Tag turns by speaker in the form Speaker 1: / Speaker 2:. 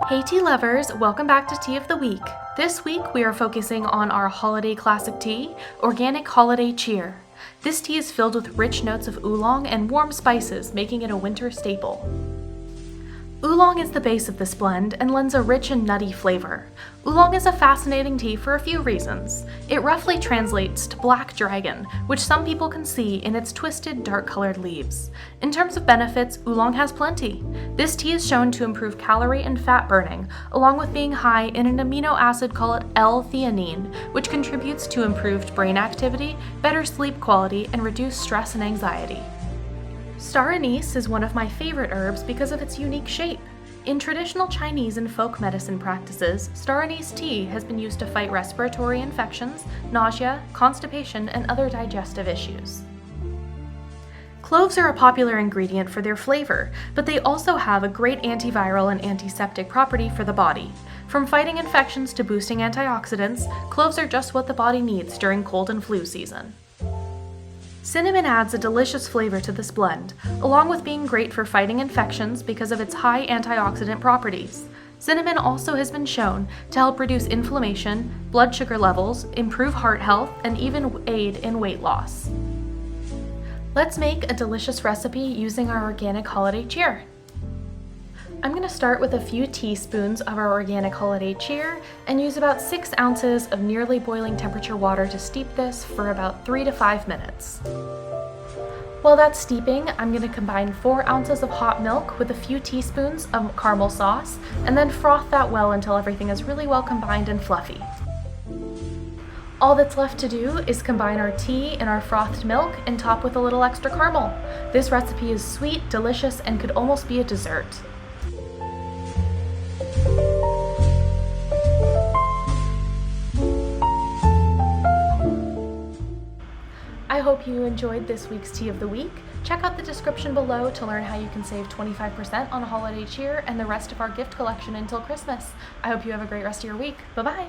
Speaker 1: Hey tea lovers, welcome back to Tea of the Week. This week we are focusing on our holiday classic tea, Organic Holiday Cheer. This tea is filled with rich notes of oolong and warm spices, making it a winter staple. Oolong is the base of this blend and lends a rich and nutty flavor. Oolong is a fascinating tea for a few reasons. It roughly translates to black dragon, which some people can see in its twisted, dark-colored leaves. In terms of benefits, oolong has plenty. This tea is shown to improve calorie and fat burning, along with being high in an amino acid called L-theanine, which contributes to improved brain activity, better sleep quality, and reduced stress and anxiety. Star anise is one of my favorite herbs because of its unique shape. In traditional Chinese and folk medicine practices, star anise tea has been used to fight respiratory infections, nausea, constipation, and other digestive issues. Cloves are a popular ingredient for their flavor, but they also have a great antiviral and antiseptic property for the body. From fighting infections to boosting antioxidants, cloves are just what the body needs during cold and flu season. Cinnamon adds a delicious flavor to this blend, along with being great for fighting infections because of its high antioxidant properties. Cinnamon also has been shown to help reduce inflammation, blood sugar levels, improve heart health, and even aid in weight loss. Let's make a delicious recipe using our Organic Holiday Cheer. I'm going to start with a few teaspoons of our Organic Holiday Cheer and use about 6 ounces of nearly boiling temperature water to steep this for about 3 to 5 minutes. While that's steeping, I'm going to combine 4 ounces of hot milk with a few teaspoons of caramel sauce and then froth that well until everything is really well combined and fluffy. All that's left to do is combine our tea and our frothed milk and top with a little extra caramel. This recipe is sweet, delicious, and could almost be a dessert. I hope you enjoyed this week's Tea of the Week. Check out the description below to learn how you can save 25% on a holiday cheer and the rest of our gift collection until Christmas. I hope you have a great rest of your week. Bye-bye!